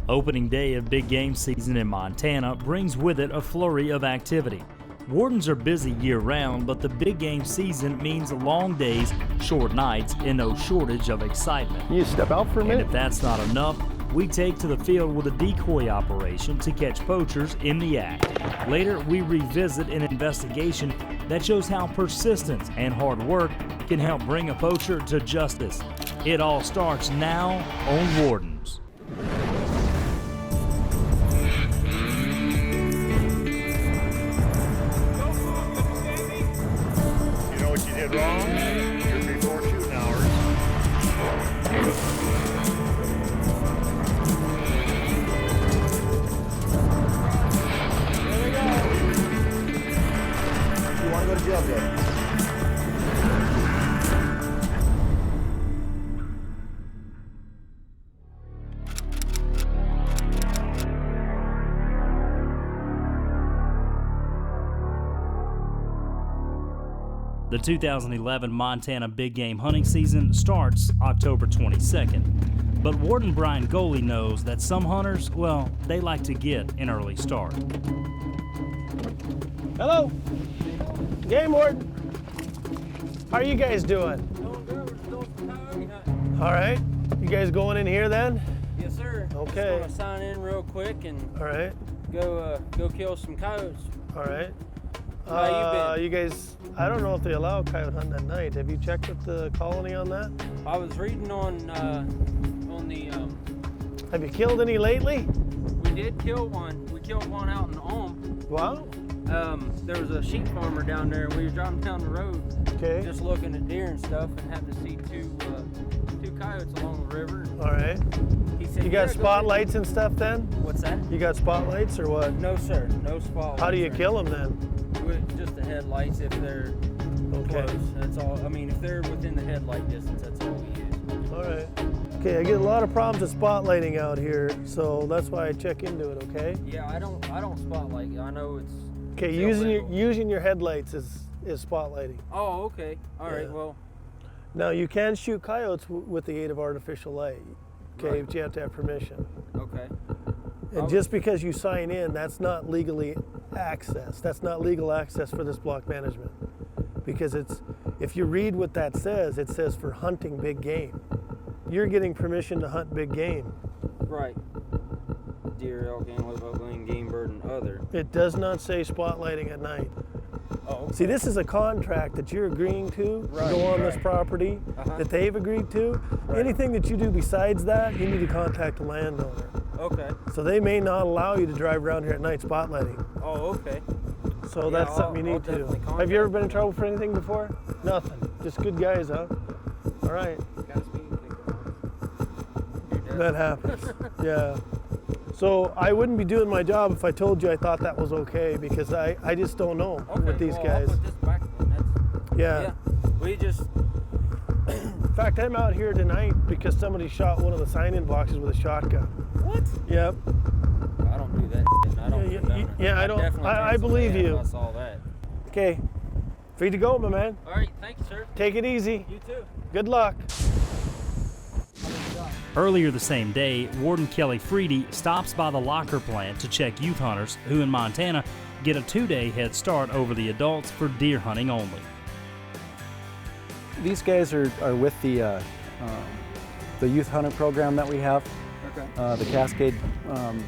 Opening day of big game season in Montana brings with it a flurry of activity. Wardens are busy year-round, but the big game season means long days, short nights, and no shortage of excitement. You step out for a minute? And if that's not enough, we take to the field with a decoy operation to catch poachers in the act. Later, we revisit an investigation that shows how persistence and hard work can help bring a poacher to justice. It all starts now on Wardens. Wrong. You're before shooting hours. There we go. You want to go to jail, Jay? The 2011 Montana big game hunting season starts October 22nd, but Warden Brian Goley knows that some hunters, well, they like to get an early start. Hello, Game Warden. How are you guys doing? Doing good. We're still coyote hunting. All right, you guys going in here then? Yes, sir. Okay. Just gonna sign in real quick and All right, go kill some coyotes. all right. How you been? You guys, I don't know if they allow coyote hunting at night. Have you checked with the colony on that? I was reading on the. Have you killed any lately? We did kill one. We killed one out in Ulm. Wow. There was a sheep farmer down there, and we was driving down the road, Okay. just looking at deer and stuff, and happened to see two coyotes along the river. All right. He said, You "Yeah, got go spotlights and stuff then? ahead." What's that? You got spotlights or what? No, sir. No spotlights. How do you or kill them then? anything. With just the headlights if they're Okay. close. That's all. I mean, if they're within the headlight distance, that's all we use. All right. Okay, I get a lot of problems with spotlighting out here, so that's why I check into it, okay? Yeah, I don't spotlight. I know it's. Okay, it's illegal. using your headlights is spotlighting. Oh, okay. All right. Yeah. Well, Now, you can shoot coyotes with the aid of artificial light, okay, Right. but you have to have permission. okay. And just because you sign in, that's not legally access. That's not legal access for this block management. Because if you read what that says, it says for hunting big game. You're getting permission to hunt big game. Right. Deer, elk, antelope, upland, game bird, and other. It does not say spotlighting at night. Oh, okay. See, this is a contract that you're agreeing to Right, go on this right. property Uh-huh. that they've agreed to. Right. Anything that you do besides that, you need to contact the landowner. Okay. So they may not allow you to drive around here at night spotlighting. Oh, okay. So Yeah, that's something you I'll need to do. definitely Have you ever been in contact trouble for anything before? Nothing. Just good guys, huh? All right. Got a speeding ticket on. That happens. Yeah. So I wouldn't be doing my job if I told you I thought that was okay, because I just don't know Okay. with these well, guys. I'll put this back then. That's, Yeah. yeah. We just. In fact, I'm out here tonight because somebody shot one of the sign-in boxes with a shotgun. What? Yep. I don't do that. Shit. I don't. Yeah, condone yeah, it. yeah, I don't- definitely I turned believe somebody in you. if I saw that. Okay. Free to go, my man. All right. Thank you, sir. Take it easy. You too. Good luck. Earlier the same day, Warden Kelly Freedy stops by the locker plant to check youth hunters who in Montana get a 2-day head start over the adults for deer hunting only. These guys are with the youth hunter program that we have. Okay. The Cascade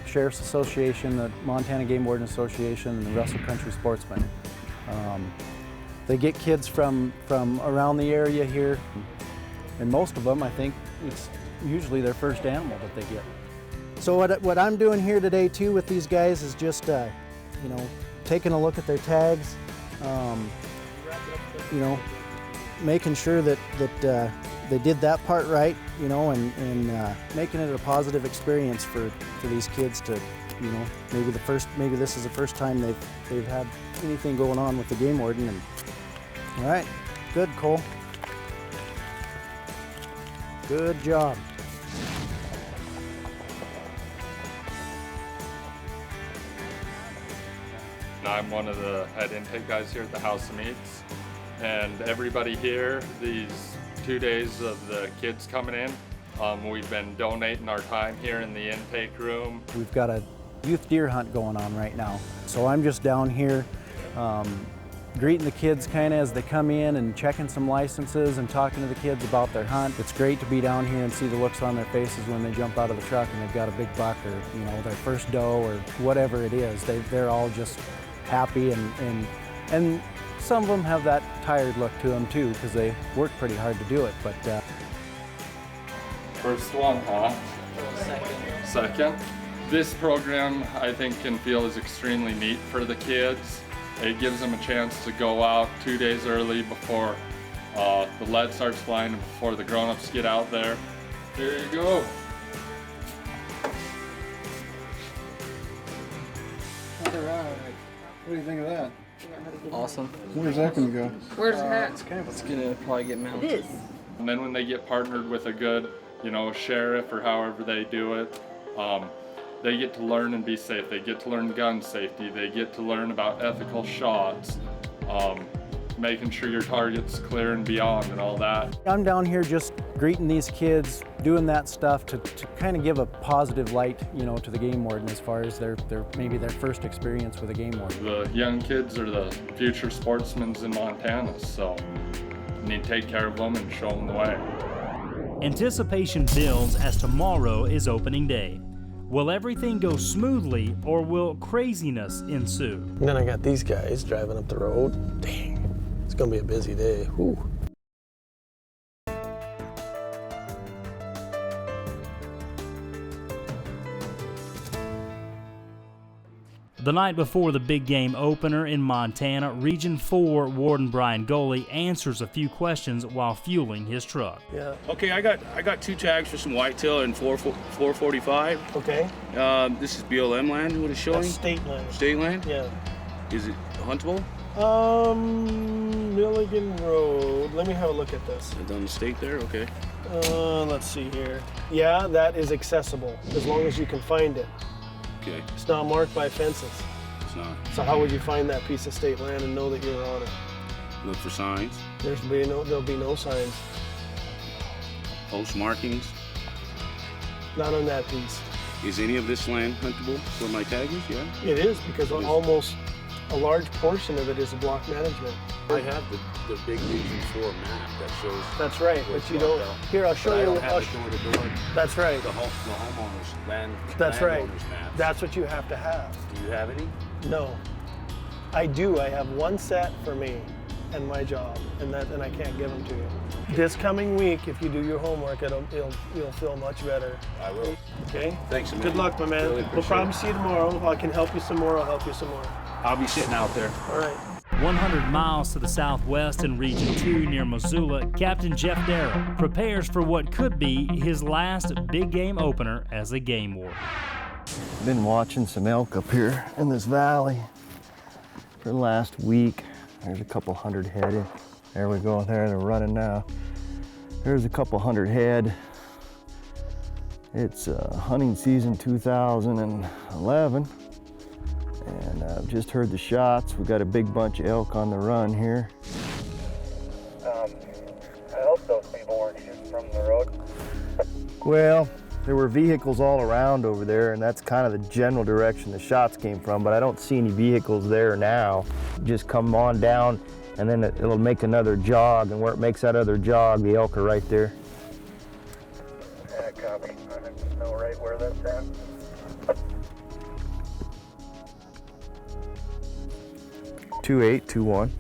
Sheriff's Association, the Montana Game Warden Association, and the Russell Country Sportsmen. They get kids from around the area here, and most of them, I think, it's usually their first animal that they get. So what I'm doing here today too with these guys is just, taking a look at their tags, making sure that they did that part right, and making it a positive experience for these kids to, maybe this is the first time they've had anything going on with the game warden. And all right, good, Cole. Good job. I'm one of the head intake guys here at the House of Meats, and everybody here, these 2 days of the kids coming in, We've been donating our time here in the intake room. We've got a youth deer hunt going on right now. So I'm just down here greeting the kids kind of as they come in and checking some licenses and talking to the kids about their hunt. It's great to be down here and see the looks on their faces when they jump out of the truck and they've got a big buck or, you know, their first doe or whatever it is. They're all just happy and some of them have that tired look to them too because they work pretty hard to do it. But First one, huh? Second. This program, I think, can feel is extremely neat for the kids. It gives them a chance to go out 2 days early before the lead starts flying and before the grown-ups get out there. Here you go. All right. What do you think of that? Awesome. Where's that going to go? Where's the hat? It's gonna probably get mounted. It is. And then when they get partnered with a good, you know, sheriff or however they do it, they get to learn and be safe. They get to learn gun safety. They get to learn about ethical shots, making sure your target's clear and beyond and all that. I'm down here just greeting these kids, doing that stuff to kind of give a positive light, you know, to the game warden as far as maybe their first experience with a game warden. The young kids are the future sportsmen in Montana, so you need to take care of them and show them the way. Anticipation builds as tomorrow is opening day. Will everything go smoothly or will craziness ensue? And then I got these guys driving up the road. Dang, it's gonna be a busy day. Whew. The night before the big game opener in Montana, Region 4 Warden Brian Goley answers a few questions while fueling his truck. Yeah. Okay, I got 2 tags for some whitetail and 445. Okay. This is BLM land. What it's showing? That's state land. State land. Yeah. Is it huntable? Milligan Road. Let me have a look at this. Down the state there. Okay. Let's see here. Yeah, that is accessible as long as you can find it. Okay. It's not marked by fences. It's not. So how would you find that piece of state land and know that you're on it? Look for signs. There'll be no signs. Post markings. Not on that piece. Is any of this land huntable for my taggers? Yeah. It is because almost a large portion of it is block management. I have the big Region 4 map that shows. That's right, but you don't. Here, I'll show But you. I don't have the door-to-door. That's right. The homeowners land. That's right. landowners maps. That's what you have to have. Do you have any? No, I do. I have one set for me and my job, and I can't give them to you. This coming week, if you do your homework, you'll feel much better. I will. Okay. Thanks, man. Good luck, my man. Really We'll appreciate probably it. see you tomorrow. If I can help you some more, I'll help you some more. I'll be sitting out there. All right. 100 miles to the southwest in Region 2 near Missoula, Captain Jeff Darrow prepares for what could be his last big game opener as a game warden. Been watching some elk up here in this valley for the last week. There's a couple hundred head. There we go, there they're running now. There's a couple hundred head. It's hunting season 2011. And I've just heard the shots. We've got a big bunch of elk on the run here. I hope those people weren't shooting from the road. Well, there were vehicles all around over there, and that's kind of the general direction the shots came from, but I don't see any vehicles there now. Just come on down, and then it'll make another jog, and where it makes that other jog, the elk are right there. Yeah, copy. I don't know right where that's at. 2821.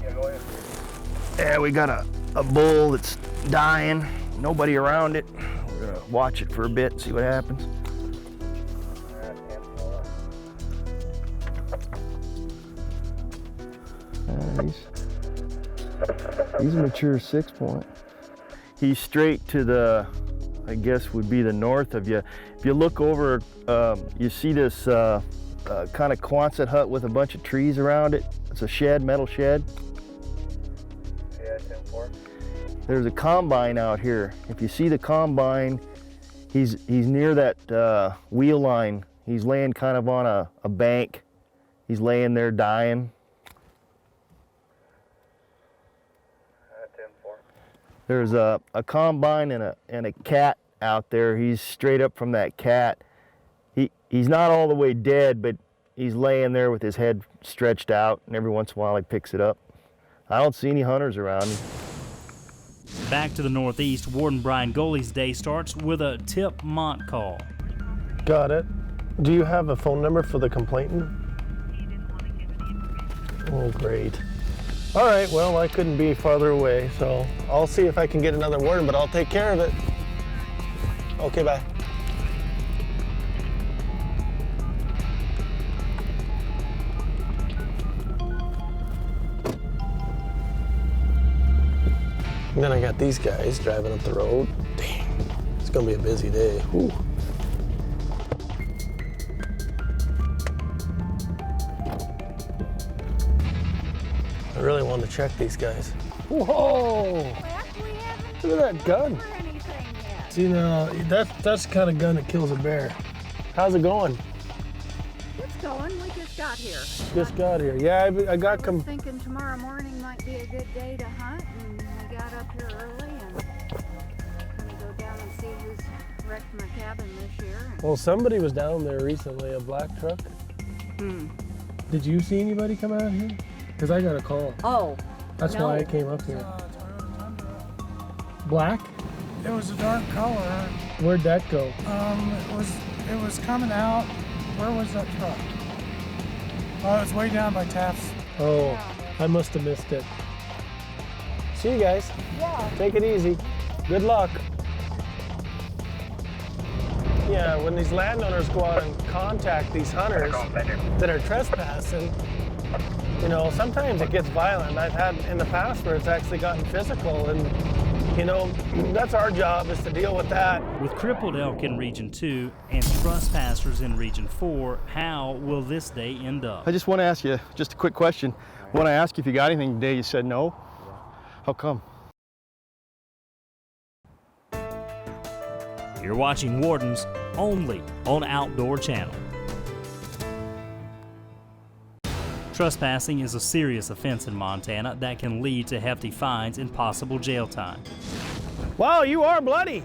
Yeah, go ahead. Yeah, we got a bull that's dying. Nobody around it. We're gonna watch it for a bit, see what happens. He's a mature 6-point. He's straight to the, I guess would be the north of you. If you look over, you see this kind of Quonset hut with a bunch of trees around it. It's a shed, metal shed. Yeah, 10-4. There's a combine out here. If you see the combine, he's near that wheel line. He's laying kind of on a bank. He's laying there dying. There's a combine and a cat out there. He's straight up from that cat. He's not all the way dead, but he's laying there with his head stretched out, and every once in a while he picks it up. I don't see any hunters around. Back to the northeast, Warden Brian Goley's day starts with a tip Mont call. Got it. Do you have a phone number for the complainant? Oh, great. All right, well, I couldn't be farther away, so I'll see if I can get another warden, but I'll take care of it. Okay, bye. And then I got these guys driving up the road. Dang, it's gonna be a busy day. Whew. I really want to check these guys. Whoa! Look at that gun. See now, that's the kind of gun that kills a bear. How's it going? It's going. We just got here. Just got here. Yeah, I got I was thinking tomorrow morning might be a good day to hunt, and we got up here early and gonna go down and see who's wrecked my cabin this year. Well, somebody was down there recently, a black truck. Did you see anybody come out here? Because I got a call. Oh. That's why I came up here. Black? It was a dark color. Where'd that go? It was coming out. Where was that truck? Oh, it's way down by Taft's. Oh, I must have missed it. See you guys. Yeah. Take it easy. Good luck. Yeah, when these landowners go out and contact these hunters that are trespassing, you know, sometimes it gets violent. I've had in the past where it's actually gotten physical, and you know, that's our job, is to deal with that. With crippled elk in Region 2 and trespassers in Region 4, how will this day end up? I just want to ask you just a quick question. When I asked you if you got anything today, you said no. How come? You're watching Wardens only on Outdoor Channel. Trespassing is a serious offense in Montana that can lead to hefty fines and possible jail time. Wow, you are bloody.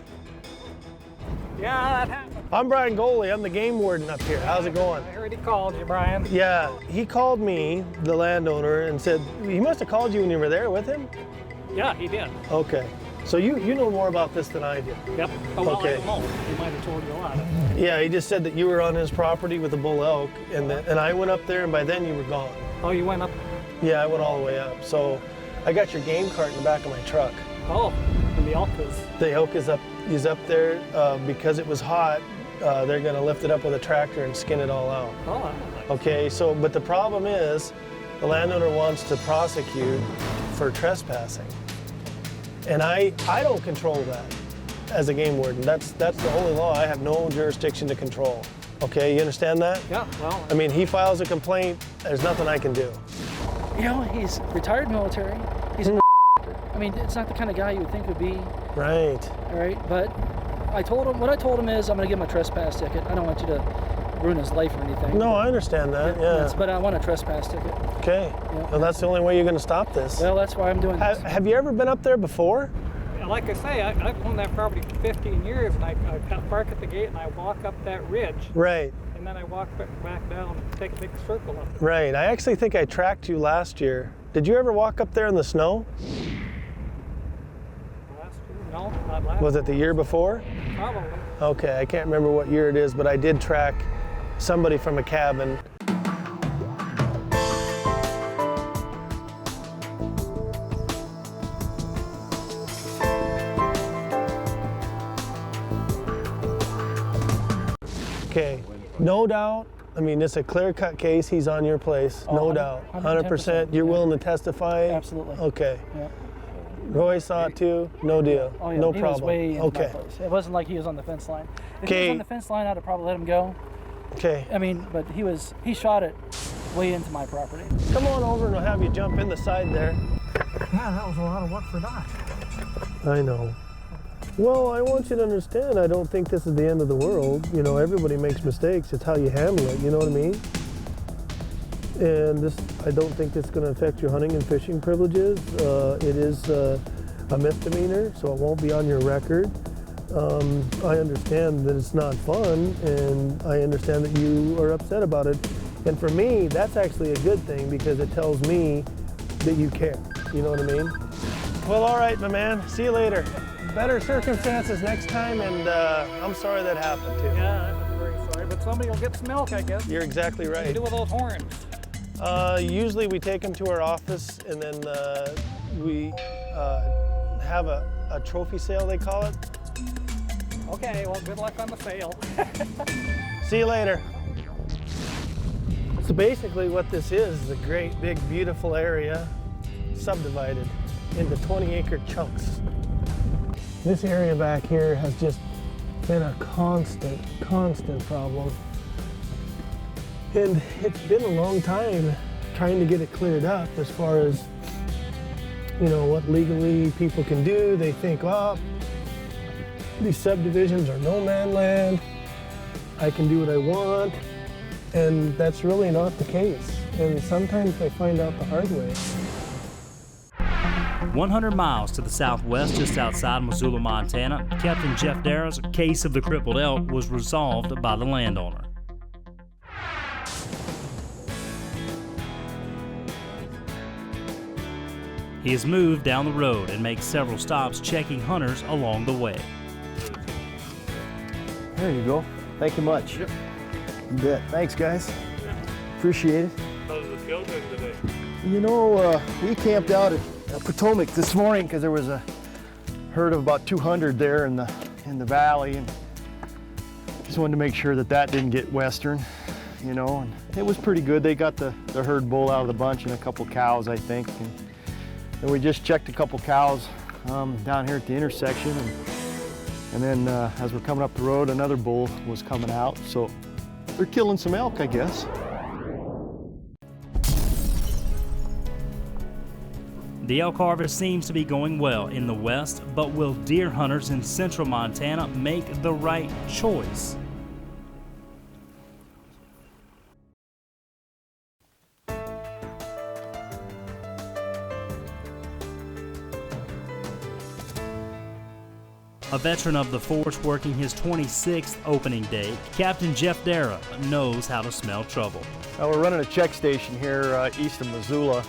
Yeah, that happened. I'm Brian Goley. I'm the game warden up here. How's it going? I heard he called you, Brian. Yeah, he called me, the landowner, and said, he must have called you when you were there with him? Yeah, he did. Okay. So you know more about this than I do. Yep. Oh, well, okay. I don't know. He might have told you a lot. Yeah, he just said that you were on his property with a bull elk, and I went up there, and by then you were gone. Oh, you went up? Yeah, I went all the way up. So I got your game cart in the back of my truck. Oh, and the elk is? The elk is up there because it was hot. They're going to lift it up with a tractor and skin it all out. Oh, okay, so, but the problem is the landowner wants to prosecute for trespassing. And I don't control that as a game warden. That's the only law. I have no jurisdiction to control. Okay, you understand that? Yeah, well. I mean, he files a complaint, there's nothing I can do. You know, he's retired military. He's I mean, it's not the kind of guy you would think would be. Right. All right, but what I told him is I'm going to give him a trespass ticket. I don't want you to ruin his life or anything. No, I understand that, yeah. But I want a trespass ticket. Okay, Yeah. well, that's the only way you're going to stop this. Well, that's why I'm doing this. Have you ever been up there before? Like I say, I've owned that property for 15 years, and I park at the gate and I walk up that ridge. Right. And then I walk back down and take a big circle up. Right. I actually think I tracked you last year. Did you ever walk up there in the snow? Last year? No, not last year. Was it the year before? Probably. Okay, I can't remember what year it is, but I did track somebody from a cabin. Okay, no doubt. I mean, it's a clear-cut case. He's on your place, no doubt. 100%. You're willing to testify? Absolutely. Okay. Yeah. Roy saw it too. No deal. Oh, yeah. No He problem. was way into my Okay. place. It wasn't like he was on the fence line. If he was on the fence line, I'd have probably let him go. Okay. I mean, but he shot it way into my property. Come on over and I'll have you jump in the side there. Yeah, that was a lot of work for Doc. I know. Well, I want you to understand, I don't think this is the end of the world. You know, everybody makes mistakes. It's how you handle it, you know what I mean? And I don't think it's going to affect your hunting and fishing privileges. It is a a misdemeanor, so it won't be on your record. I understand that it's not fun, and I understand that you are upset about it. And for me, that's actually a good thing because it tells me that you care. You know what I mean? Well, all right, my man. See you later. Better circumstances next time, and I'm sorry that happened too. Yeah, I'm very sorry, but somebody will get some milk, I guess. You're exactly right. What do you do with those horns? Usually we take them to our office, and then we have a trophy sale, they call it. Okay, well, good luck on the sale. See you later. So basically what this is a great, big, beautiful area subdivided into 20-acre chunks. This area back here has just been a constant problem. And it's been a long time trying to get it cleared up as far as, you know, what legally people can do. They think, oh, these subdivisions are no man land. I can do what I want. And that's really not the case. And sometimes I find out the hard way. 100 miles to the southwest, just outside Missoula, Montana, Captain Jeff Darrah's case of the crippled elk was resolved by the landowner. He has moved down the road and makes several stops checking hunters along the way. There you go. Thank you much. Yep. You bet. Thanks, guys. Appreciate it. How's the field doing today? You know, we camped out at Potomac this morning because there was a herd of about 200 there in the valley, and just wanted to make sure that that didn't get western, you know. And it was pretty good. They got the herd bull out of the bunch and a couple cows, I think. And we just checked a couple cows down here at the intersection, and then as we're coming up the road, another bull was coming out. So they're killing some elk, I guess. The elk harvest seems to be going well in the west, but will deer hunters in central Montana make the right choice? A veteran of the force working his 26th opening day, Captain Jeff Darrah knows how to smell trouble. We're running a check station here east of Missoula.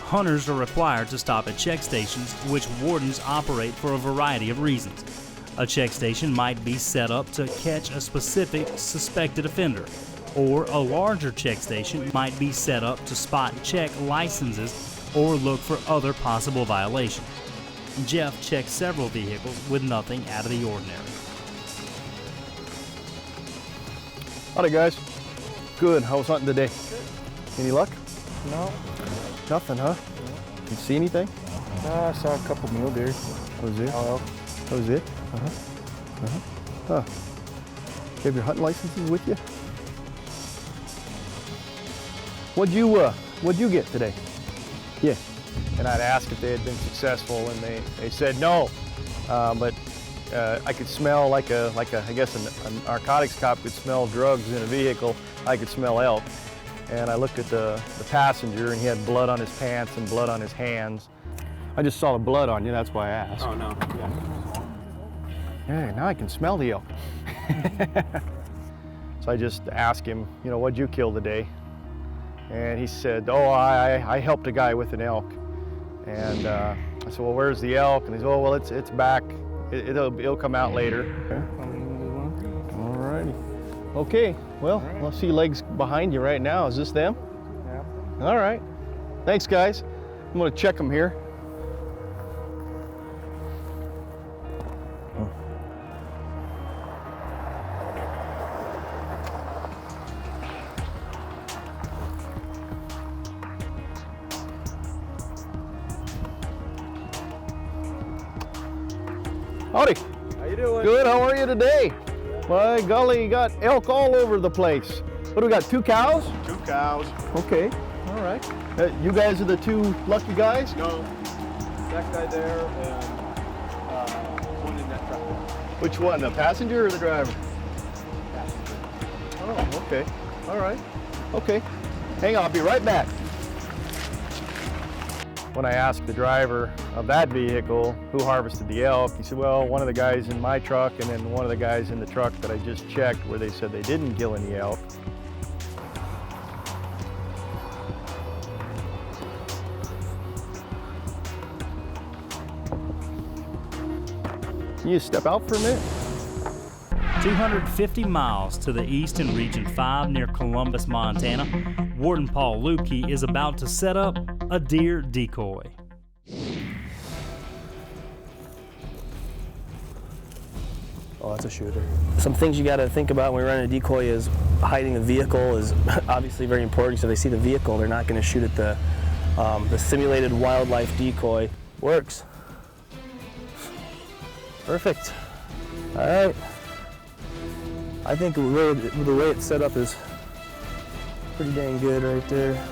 Hunters are required to stop at check stations, which wardens operate for a variety of reasons. A check station might be set up to catch a specific suspected offender, or a larger check station might be set up to spot check licenses or look for other possible violations. Jeff checked several vehicles with nothing out of the ordinary. Howdy, guys. Good. How was hunting today? Any luck? No. Nothing, huh? You see anything? I saw a couple mule deer. That was it? Oh, that was it? Huh. You have your hunting licenses with you? What'd you get today? Yeah. And I'd asked if they had been successful, and they said no. But I could smell like a I guess a narcotics cop could smell drugs in a vehicle. I could smell elk. And I looked at the passenger, and he had blood on his pants and blood on his hands. I just saw the blood on you, that's why I asked. Oh, no. Yeah, now I can smell the elk. So I just asked him, you know, what'd you kill today? And he said, oh, I helped a guy with an elk. And I said, well, where's the elk? And he said, oh, well, it's back. It'll come out later. Okay. All righty. Okay, well, I see legs behind you right now. Is this them? Yeah. All right. Thanks, guys. I'm gonna check them here. Howdy. How you doing? Good, how are you today? My golly, you got elk all over the place. What do we got, 2 cows? 2 cows. Okay, all right. You guys are the 2 lucky guys? No. That guy there and one in that truck. Which one, the passenger or the driver? Passenger. Oh, okay. All right. Okay. Hang on, I'll be right back. When I asked the driver of that vehicle who harvested the elk, he said, well, one of the guys in my truck and then one of the guys in the truck that I just checked where they said they didn't kill any elk. Can you step out for a minute? 250 miles to the east in Region 5 near Columbus, Montana, Warden Paul Lukey is about to set up a deer decoy. Oh, that's a shooter. Some things you got to think about when you're running a decoy is hiding the vehicle is obviously very important. So if they see the vehicle, they're not going to shoot at the simulated wildlife decoy. Works. Perfect. All right. I think the way it's set up is pretty dang good right there.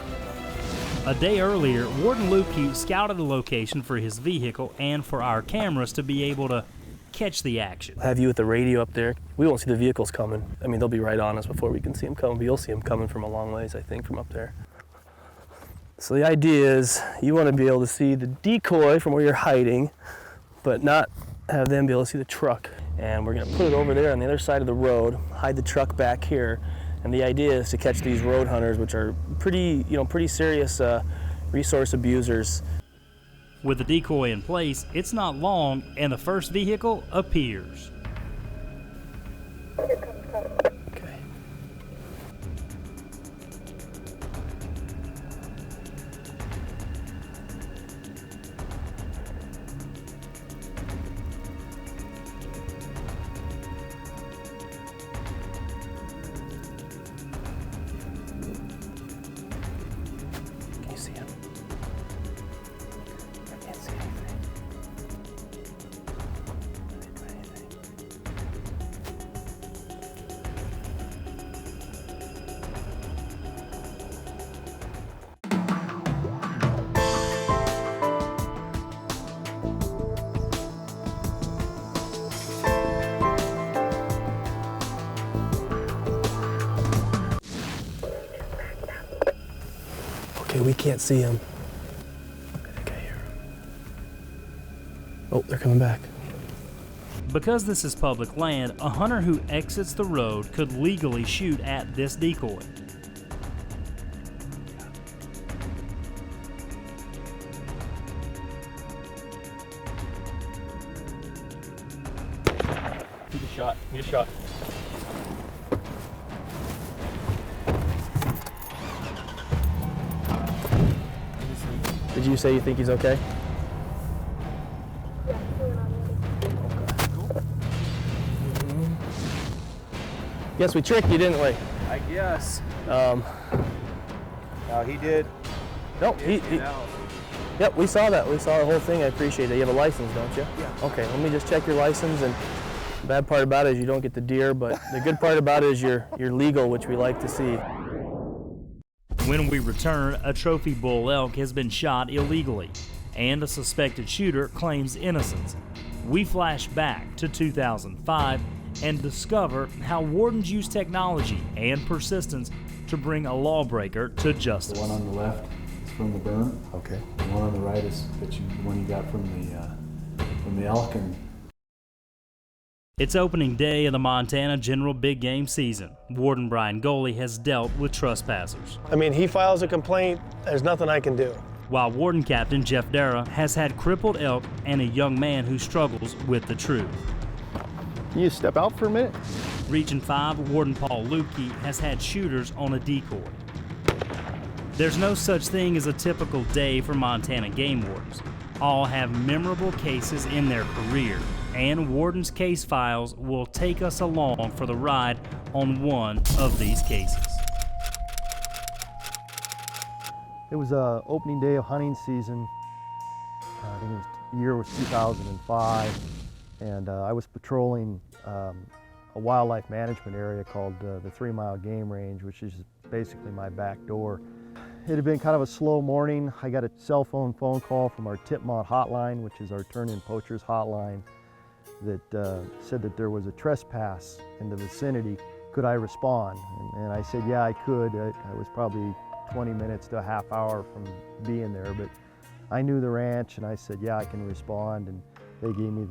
A day earlier, Warden Lukey scouted a location for his vehicle and for our cameras to be able to catch the action. Have you with the radio up there. We won't see the vehicles coming. I mean, they'll be right on us before we can see them coming, but you'll see them coming from a long ways, I think, from up there. So the idea is you want to be able to see the decoy from where you're hiding, but not have them be able to see the truck. And we're going to put it over there on the other side of the road, hide the truck back here, and the idea is to catch these road hunters, which are pretty serious resource abusers. With the decoy in place, it's not long, and the first vehicle appears. Okay. We can't see them. I think I hear them. Oh, they're coming back. Because this is public land, a hunter who exits the road could legally shoot at this decoy. Need a shot. Need a shot. Did you say you think he's okay? Yes, we tricked you, didn't we? I guess. No, he did. Nope. Yep, we saw that. We saw the whole thing. I appreciate it. You have a license, don't you? Yeah. Okay, let me just check your license. And the bad part about it is you don't get the deer, but the good part about it is you're legal, which we like to see. When we return, a trophy bull elk has been shot illegally, and a suspected shooter claims innocence. We flash back to 2005 and discover how wardens use technology and persistence to bring a lawbreaker to justice. The one on the left is from the burn. Okay. The one on the right is the one you got from the elk. And it's opening day of the Montana General Big Game season. Warden Brian Goley has dealt with trespassers. I mean, he files a complaint, there's nothing I can do. While Warden Captain Jeff Dara has had crippled elk and a young man who struggles with the truth. Can you step out for a minute? Region 5 Warden Paul Lukey has had shooters on a decoy. There's no such thing as a typical day for Montana game wardens. All have memorable cases in their career, and Warden's case files will take us along for the ride on one of these cases. It was opening day of hunting season. I think the year was 2005, and I was patrolling a wildlife management area called the 3 Mile Game Range, which is basically my back door. It had been kind of a slow morning. I got a cell phone call from our Tipmont hotline, which is our turn-in poachers hotline, that said that there was a trespass in the vicinity. Could I respond? And I said, yeah, I could. I was probably 20 minutes to a half hour from being there, but I knew the ranch, and I said, yeah, I can respond, and they gave me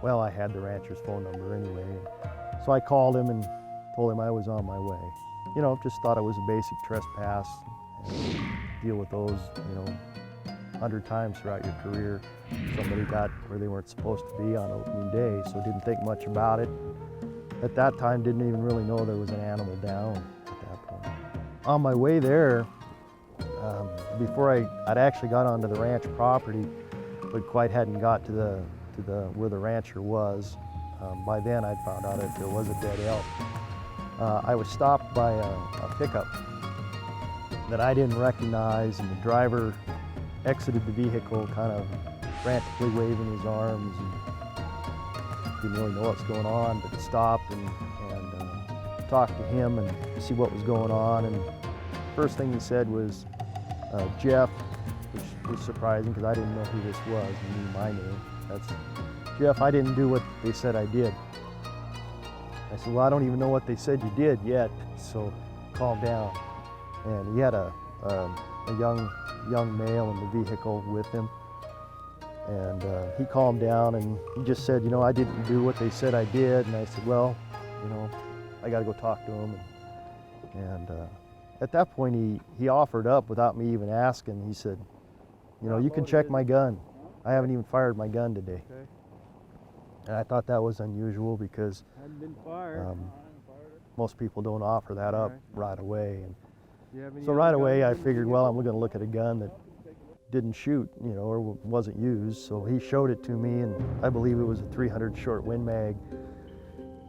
well, I had the rancher's phone number anyway. So I called him and told him I was on my way. You know, just thought it was a basic trespass, and deal with those, you know, 100 times throughout your career. Somebody got where they weren't supposed to be on opening day, so didn't think much about it. At that time, didn't even really know there was an animal down at that point. On my way there, before I'd actually got onto the ranch property, but quite hadn't got to where the rancher was. By then, I'd found out that there was a dead elk. I was stopped by a pickup that I didn't recognize, and the driver exited the vehicle, kind of frantically waving his arms, and didn't really know what's going on, but stopped and talked to him and to see what was going on. And first thing he said was Jeff, which was surprising because I didn't know who this was. He knew my name. That's Jeff. I didn't do what they said I did. I said, well, I don't even know what they said you did yet, so calm down. And he had a young male in the vehicle with him, and he calmed down and he just said, you know, I didn't do what they said I did. And I said, well, you know, I got to go talk to him. And at that point, he offered up without me even asking. He said, you know, you can check my gun. I haven't even fired my gun today. Okay. And I thought that was unusual because Hadn't been fired. most people don't offer that up right away. And Do you have any so other right away, I guns? figured, well, I'm going to look at a gun that didn't shoot, you know, or wasn't used. So he showed it to me, and I believe it was a 300 short Win Mag.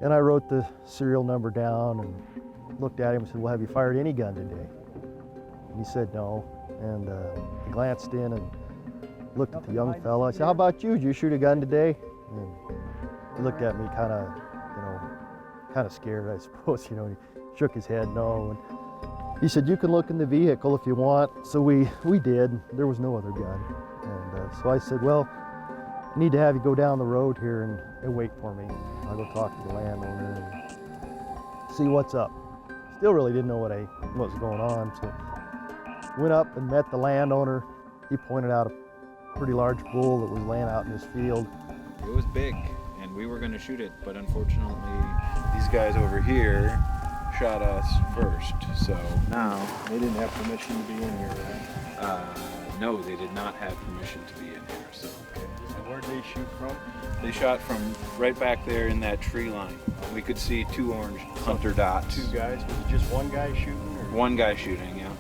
And I wrote the serial number down and looked at him and said, well, have you fired any gun today? And he said no. And I glanced in and looked at the young fella. I said, how about you? Did you shoot a gun today? And he looked at me kind of, you know, kind of scared, I suppose. You know, he shook his head no. And he said, you can look in the vehicle if you want. So we did. There was no other gun. And so I said, well, I need to have you go down the road here and wait for me. I'll go talk to the landowner and see what's up. Still really didn't know what was going on. So went up and met the landowner. He pointed out a pretty large bull that was laying out in his field. It was big, and we were going to shoot it, but unfortunately, these guys over here shot us first. So now They didn't have permission to be in here, right? no, they did not have permission to be in here. So And where'd they shoot from? they shot from right back there in that tree line. We could see two orange hunter dots. Two guys? Was it just one guy shooting? Or One guy shooting, yeah.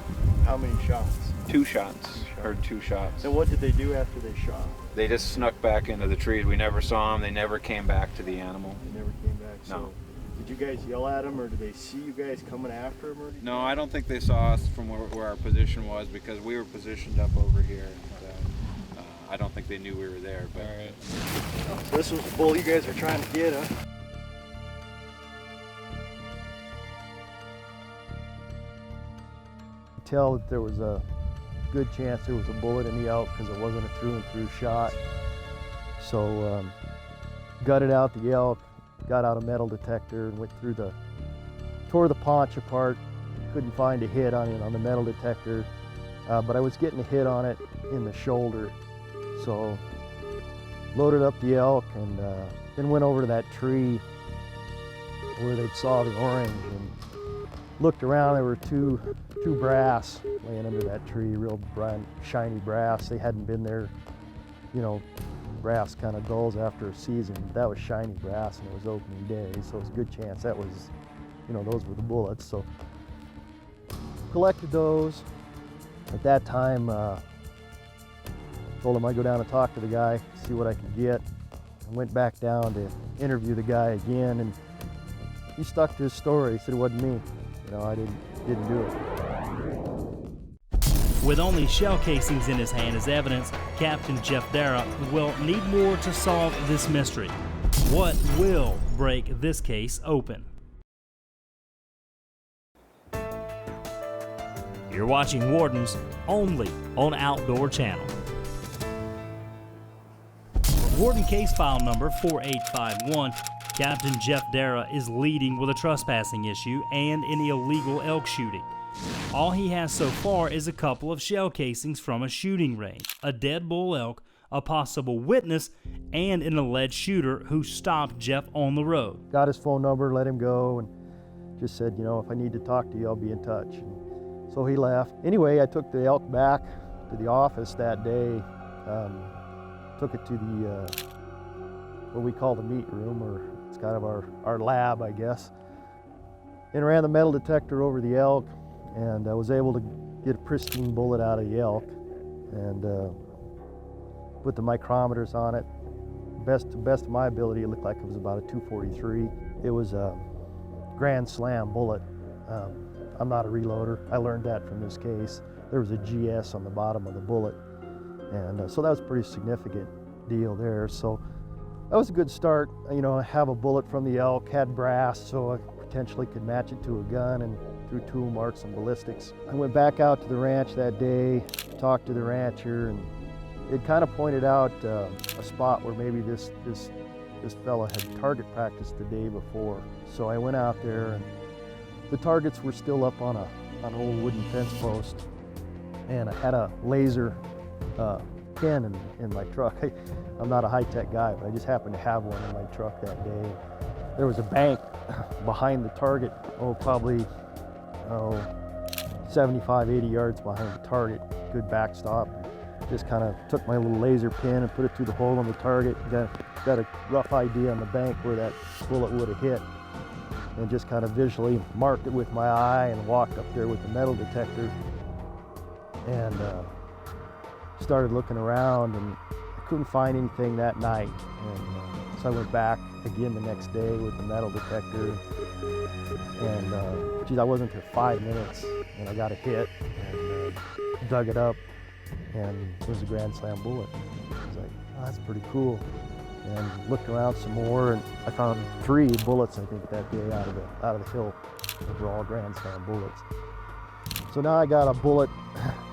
how many shots? Two shots. Heard two shots. And what did they do after they shot? They just snuck back into the trees. We never saw them. They never came back to the animal. They never came back. No. So did you guys yell at them, or did they see you guys coming after them? Or anything? No, I don't think they saw us from where our position was, because we were positioned up over here. And, I don't think they knew we were there. But So this was the bull you guys are trying to get, huh? Tell that there was a good chance there was a bullet in the elk because it wasn't a through and through shot. So gutted out the elk, got out a metal detector and went through tore the paunch apart. Couldn't find a hit on it on the metal detector, but I was getting a hit on it in the shoulder. So loaded up the elk and then went over to that tree where they saw the orange and looked around. There were two brass laying under that tree, real bright, shiny brass. They hadn't been there, you know, brass kind of dulls after a season. That was shiny brass and it was opening day, so it was a good chance that was, you know, those were the bullets. So collected those. At that time, told him I'd go down and talk to the guy, see what I could get. I went back down to interview the guy again, and he stuck to his story. He said it wasn't me. You know, I didn't do it. With only shell casings in his hand as evidence, Captain Jeff Dara will need more to solve this mystery. What will break this case open? You're watching Wardens only on Outdoor Channel. Warden case file number 4851. Captain Jeff Dara is leading with a trespassing issue and an illegal elk shooting. All he has so far is a couple of shell casings from a shooting range, a dead bull elk, a possible witness, and an alleged shooter who stopped Jeff on the road. Got his phone number, let him go, and just said, you know, if I need to talk to you, I'll be in touch. And so he left. Anyway, I took the elk back to the office that day, took it to the, what we call the meat room, or it's kind of our lab, I guess, and ran the metal detector over the elk, and I was able to get a pristine bullet out of the elk, and put the micrometers on it. Best of my ability, it looked like it was about a 243. It was a Grand Slam bullet. I'm not a reloader. I learned that from this case. There was a GS on the bottom of the bullet, and so that was a pretty significant deal there. So that was a good start. You know, I have a bullet from the elk, had brass, so I potentially could match it to a gun, and through tool marks and ballistics. I went back out to the ranch that day, talked to the rancher, and it kind of pointed out a spot where maybe this fella had target practiced the day before. So I went out there, and the targets were still up on an old wooden fence post, and I had a laser pen in my truck. I'm not a high-tech guy, but I just happened to have one in my truck that day. There was a bank behind the target, probably 75, 80 yards behind the target, good backstop. Just kind of took my little laser pin and put it through the hole on the target. Got a rough idea on the bank where that bullet would have hit, and just kind of visually marked it with my eye and walked up there with the metal detector and started looking around, and I couldn't find anything that night. And so I went back again the next day with the metal detector, and geez, I wasn't there 5 minutes, and I got a hit and dug it up, and it was a Grand Slam bullet. I was like, oh, that's pretty cool. And looked around some more, and I found 3 bullets, I think, that day out of the hill. Those were all Grand Slam bullets. So now I got a bullet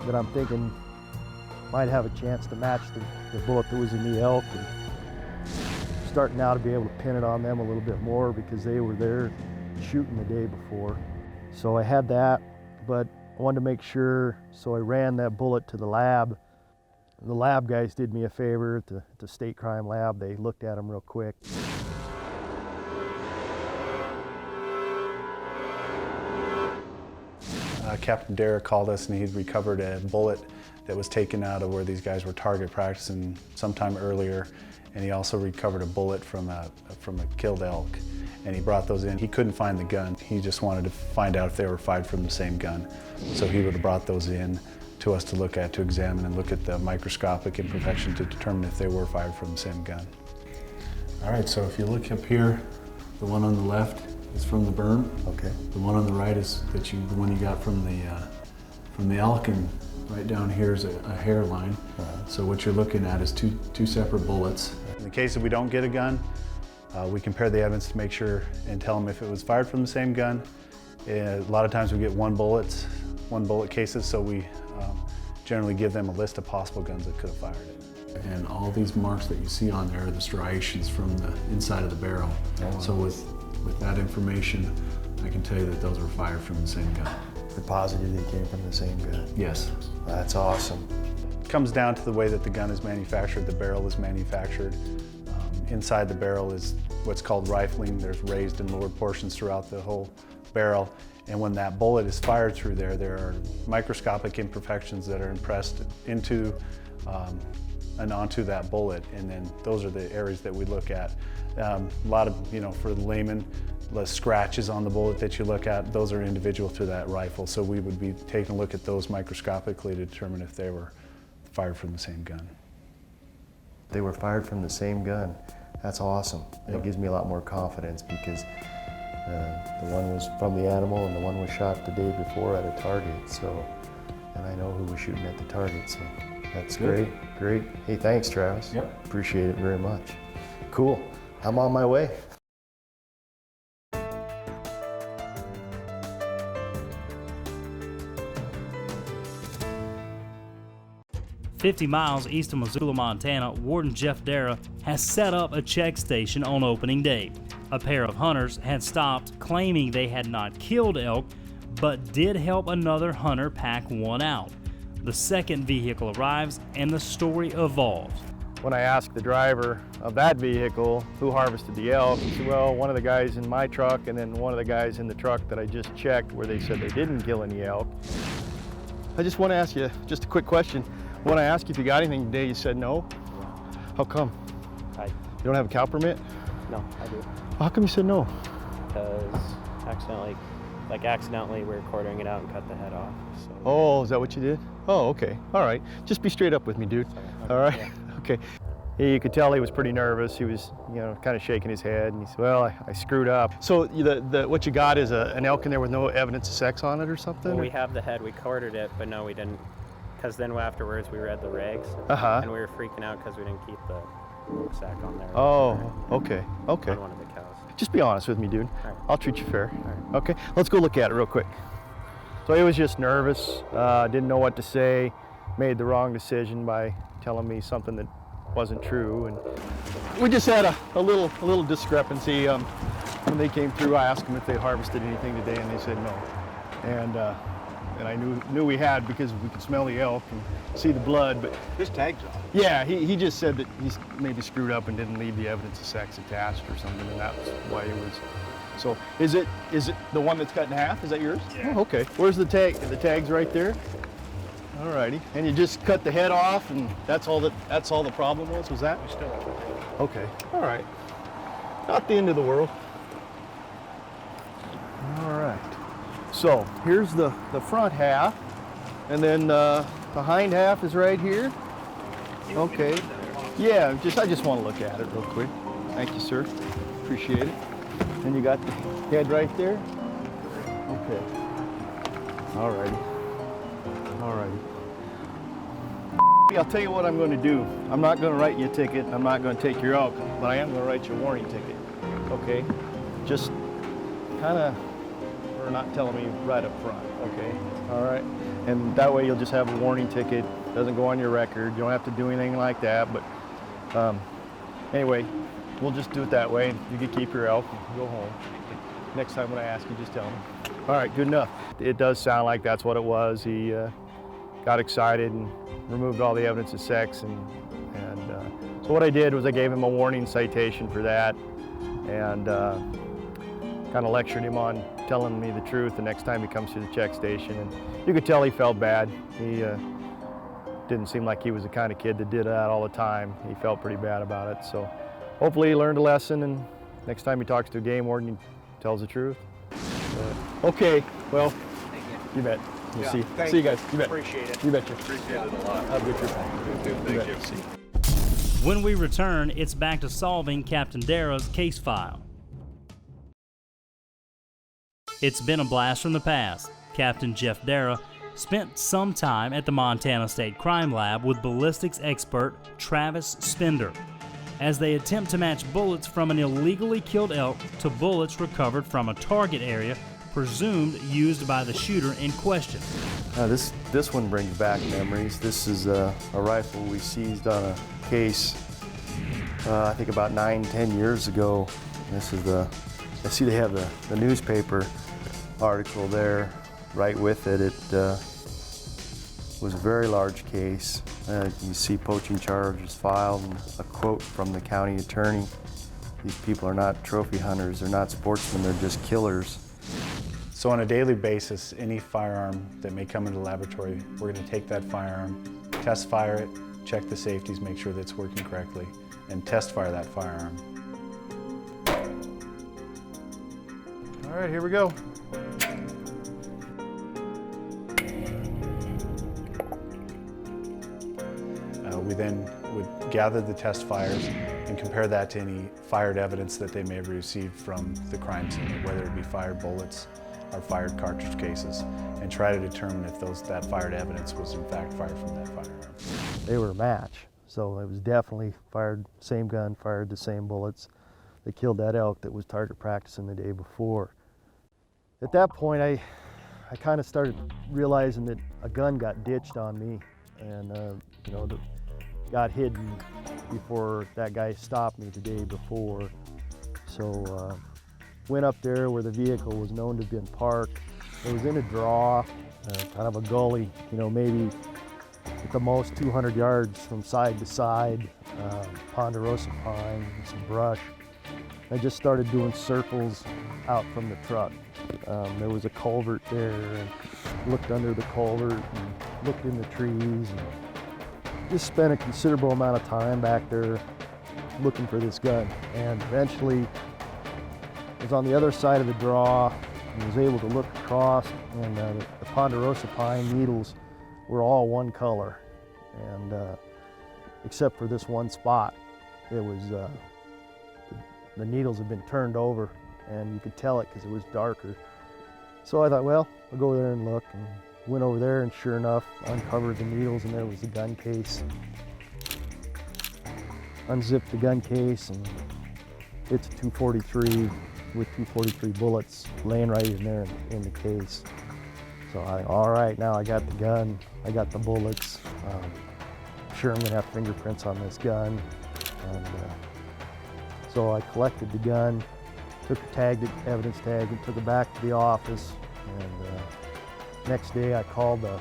that I'm thinking might have a chance to match the bullet that was in the elk, and starting now to be able to pin it on them a little bit more because they were there shooting the day before. So I had that, but I wanted to make sure, so I ran that bullet to the lab. The lab guys did me a favor at the state crime lab. They looked at them real quick. Captain Derrick called us, and he'd recovered a bullet that was taken out of where these guys were target practicing sometime earlier, and he also recovered a bullet from a killed elk, and he brought those in. He couldn't find the gun. He just wanted to find out if they were fired from the same gun. So he would have brought those in to us to look at, to examine, and look at the microscopic imperfection to determine if they were fired from the same gun. All right, so if you look up here, the one on the left is from the berm. Okay. The one on the right is the one you got from the elk, and right down here is a hairline. So what you're looking at is two separate bullets. In the case that we don't get a gun, we compare the evidence to make sure and tell them if it was fired from the same gun. A lot of times we get one bullet cases, so we generally give them a list of possible guns that could have fired it. And all these marks that you see on there are the striations from the inside of the barrel. Oh. So with that information, I can tell you that those were fired from the same gun. You're positive they came from the same gun? Yes. That's awesome. It comes down to the way that the gun is manufactured, the barrel is manufactured. Inside the barrel is what's called rifling. There's raised and lowered portions throughout the whole barrel. And when that bullet is fired through there are microscopic imperfections that are impressed into and onto that bullet. And then those are the areas that we look at. A lot of, for the layman, the scratches on the bullet that you look at, those are individual to that rifle. So we would be taking a look at those microscopically to determine if they were fired from the same gun. They were fired from the same gun. That's awesome. Yep. It gives me a lot more confidence because the one was from the animal and the one was shot the day before at a target. So, and I know who was shooting at the target. So that's Good. Great. Hey, thanks, Travis. Yep. Appreciate it very much. Cool. I'm on my way. "50 miles east of Missoula, Montana, Warden Jeff Dara has set up a check station on opening day. A pair of hunters had stopped claiming they had not killed elk, but did help another hunter pack one out. The second vehicle arrives and the story evolves. When I asked the driver of that vehicle who harvested the elk, he said, well, one of the guys in my truck and then one of the guys in the truck that I just checked where they said they didn't kill any elk. I just want to ask you just a quick question. When I asked you if you got anything today, you said no. How come? You don't have a cow permit? No, I do. How come you said no? Because accidentally we were quartering it out and cut the head off. So. Oh, is that what you did? Oh, okay. All right. Just be straight up with me, dude. Okay. All right? Yeah. Okay. You could tell he was pretty nervous. He was, kind of shaking his head, and he said, well, I screwed up. So what you got is an elk in there with no evidence of sex on it or something? Well, we have the head. We quartered it, but no, we didn't. Because then afterwards we read the regs, and we were freaking out because we didn't keep the sack on there. Oh, okay. On one of the cows. Just be honest with me, dude. All right. I'll treat you fair. All right. Okay, let's go look at it real quick. So he was just nervous, didn't know what to say, made the wrong decision by telling me something that wasn't true, and we just had a little discrepancy. When they came through, I asked them if they'd harvested anything today, and they said no. And I knew we had because we could smell the elk and see the blood. But his tag's on. Yeah, he just said that he's maybe screwed up and didn't leave the evidence of sex attached or something, and that's why it was. So is it the one that's cut in half? Is that yours? Yeah. Oh, okay. Where's the tag? The tag's right there. All righty. And you just cut the head off, and that's all the problem was? Was that? We still have the tag. Okay. All right. Not the end of the world. All right. So here's the front half, and then the hind half is right here. Okay. Yeah. I just want to look at it real quick. Thank you, sir. Appreciate it. And you got the head right there. Okay. All righty. All righty. I'll tell you what I'm going to do. I'm not going to write you a ticket. I'm not going to take your elk, but I am going to write you a warning ticket. Okay? Just kind of, or not telling me right up front. Okay? All right? And that way you'll just have a warning ticket. Doesn't go on your record. You don't have to do anything like that. But anyway, we'll just do it that way. You can keep your elk and go home. Next time when I ask you, just tell me. All right, good enough. It does sound like that's what it was. He got excited and removed all the evidence of sex. And so what I did was I gave him a warning citation for that, and kind of lectured him on telling me the truth the next time he comes to the check station. And you could tell he felt bad. He didn't seem like he was the kind of kid that did that all the time. He felt pretty bad about it. So hopefully he learned a lesson, and next time he talks to a game warden, he tells the truth. Okay, well, you bet. We'll see you guys. You bet. Appreciate it. You betcha. Appreciate it a lot. Have a good trip. Thank you. See you. When we return, it's back to solving Captain Darrah's case file. It's been a blast from the past. Captain Jeff Darrah spent some time at the Montana State Crime Lab with ballistics expert Travis Spender as they attempt to match bullets from an illegally killed elk to bullets recovered from a target area presumed used by the shooter in question. This one brings back memories. This is a rifle we seized on a case, I think about 9-10 years ago. This is I see they have the newspaper article there right with it. It was a very large case. You see poaching charges filed and a quote from the county attorney. These people are not trophy hunters, they're not sportsmen, they're just killers. So on a daily basis, any firearm that may come into the laboratory, we're going to take that firearm, test fire it, check the safeties, make sure that it's working correctly, and test fire that firearm. All right, here we go. We then would gather the test fires and compare that to any fired evidence that they may have received from the crime scene, whether it be fired bullets or fired cartridge cases, and try to determine if that fired evidence was in fact fired from that firearm. They were a match, so it was definitely fired, same gun, fired the same bullets. They killed that elk that was target practicing the day before. At that point, I kind of started realizing that a gun got ditched on me, and got hidden before that guy stopped me the day before. So went up there where the vehicle was known to have been parked, It was in a draw, kind of a gully, you know, maybe at the most 200 yards from side to side, ponderosa pine, some brush. I just started doing circles out from the truck. There was a culvert there, and looked under the culvert and looked in the trees, and just spent a considerable amount of time back there looking for this gun. And eventually I was on the other side of the draw and was able to look across, and the ponderosa pine needles were all one color, and except for this one spot, it was the needles had been turned over, and you could tell it because it was darker. So I thought, well, I'll go over there and look, and went over there, and sure enough, uncovered the needles, and there was the gun case. Unzipped the gun case, and it's a .243 with .243 bullets laying right in there in the case. So I, all right, now I got the gun, I got the bullets. Sure, I'm gonna have fingerprints on this gun. And so I collected the gun, took a tag, evidence tag, and took it back to the office. And next day I called the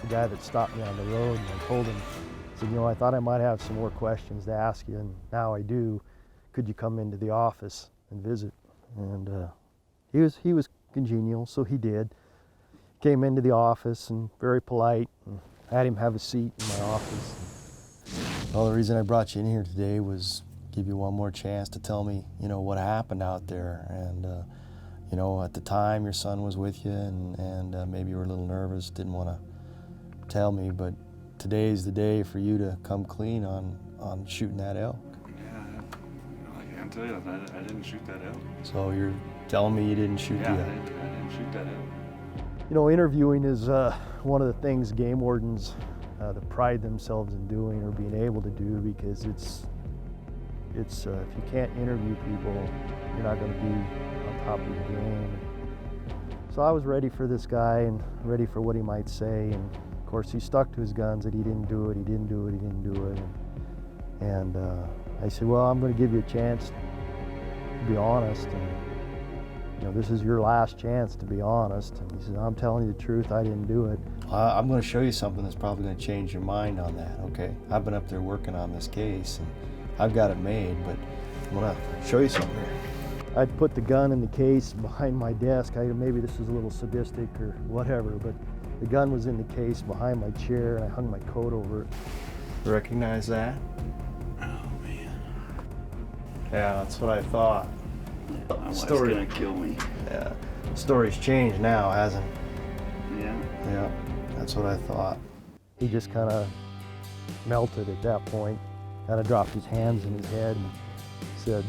guy that stopped me on the road, and I told him, I said, you know, I thought I might have some more questions to ask you, and now I do. Could you come into the office and visit? And he was congenial, so he did. Came into the office and very polite, and had him have a seat in my office. Well, the reason I brought you in here today was give you one more chance to tell me, you know, what happened out there. And, you know, at the time your son was with you, and maybe you were a little nervous, didn't want to tell me, but today's the day for you to come clean on shooting that elk. Yeah, I can't tell you, I didn't shoot that elk. So you're telling me you didn't shoot the elk? Yeah, I didn't shoot that elk. You know, interviewing is one of the things game wardens that pride themselves in doing or being able to do, because it's if you can't interview people, you're not going to be on top of your game. So I was ready for this guy and ready for what he might say, and of course he stuck to his guns that he didn't do it, he didn't do it, he didn't do it. And I said, well, I'm going to give you a chance to be honest, and you know, this is your last chance to be honest. And he said, I'm telling you the truth, I didn't do it. I'm going to show you something that's probably going to change your mind on that, okay? I've been up there working on this case, and I've got it made, but I'm going to show you something here. I'd put the gun in the case behind my desk. Maybe this is a little sadistic or whatever, but the gun was in the case behind my chair, and I hung my coat over it. Recognize that? Oh, man. Yeah, that's what I thought. My wife's gonna kill me. Yeah, the story's changed now, hasn't it? Yeah. Yeah, that's what I thought. He just kind of melted at that point, kind of dropped his hands in his head and said,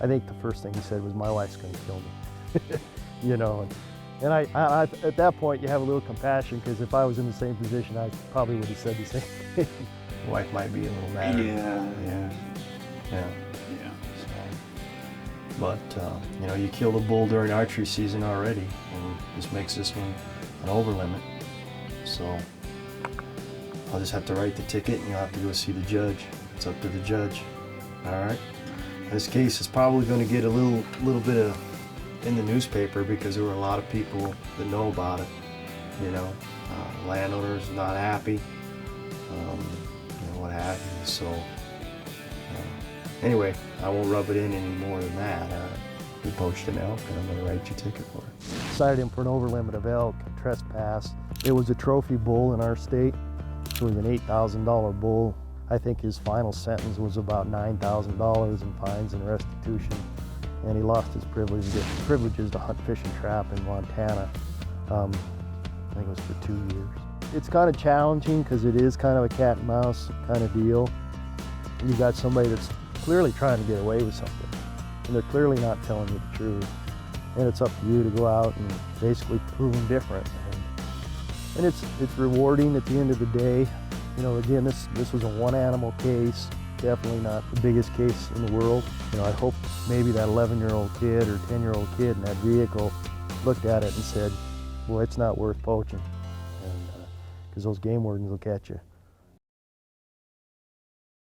I think the first thing he said was, my wife's gonna kill me. You know, and I at that point you have a little compassion, because if I was in the same position, I probably would have said the same thing. Wife might be a little mad. Yeah. But, you know, you killed a bull during archery season already, and this makes this one an over limit. So I'll just have to write the ticket, and you'll have to go see the judge. It's up to the judge. All right? This case is probably going to get a little bit of in the newspaper, because there were a lot of people that know about it. You know, landowners not happy, you know, what have you. So anyway, I won't rub it in any more than that. We poached an elk, and I'm going to write your ticket for it. Cited him for an over limit of elk, trespass. It was a trophy bull in our state. It was an $8,000 bull. I think his final sentence was about $9,000 in fines and restitution, and he lost his privileges to hunt, fish, and trap in Montana. I think it was for 2 years. It's kind of challenging, because it is kind of a cat and mouse kind of deal. You've got somebody that's clearly trying to get away with something, and they're clearly not telling you the truth. And it's up to you to go out and basically prove them different. And it's rewarding at the end of the day. You know, again, this was a one animal case, definitely not the biggest case in the world. You know, I hope maybe that 11-year-old kid or 10-year-old kid in that vehicle looked at it and said, well, it's not worth poaching, and because those game wardens will catch you.